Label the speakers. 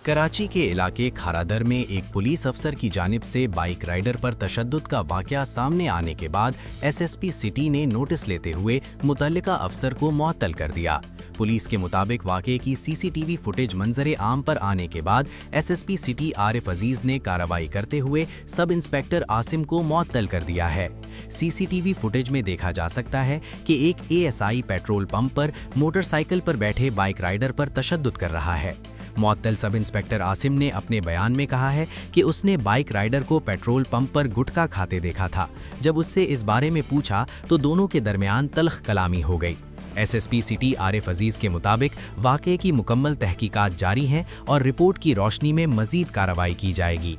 Speaker 1: कराची के इलाके खारादर में एक पुलिस अफसर की जानिब से बाइक राइडर पर तशद्दुद का वाकया सामने आने के बाद एसएसपी सिटी ने नोटिस लेते हुए मुतल्लिका अफसर को मुअत्तल कर दिया। पुलिस के मुताबिक वाकये की सीसीटीवी फुटेज मंजरे आम पर आने के बाद एसएसपी सिटी आरिफ अजीज ने कार्रवाई करते हुए सब इंस्पेक्टर आसिम को मुअत्तल कर दिया है। सीसीटीवी फुटेज में देखा जा सकता है कि एक एएसआई पेट्रोल पंप पर मोटरसाइकिल पर बैठे बाइक राइडर पर तशद्दुद कर रहा है। मुअत्तल सब इंस्पेक्टर आसिम ने अपने बयान में कहा है कि उसने बाइक राइडर को पेट्रोल पंप पर गुटखा खाते देखा था। जब उससे इस बारे में पूछा तो दोनों के दरमियान तल्ख कलामी हो गई। एसएसपी सिटी आरिफ अजीज के मुताबिक वाकये की मुकम्मल तहकीकात जारी हैं और रिपोर्ट की रोशनी में मजीद कार्रवाई की जाएगी।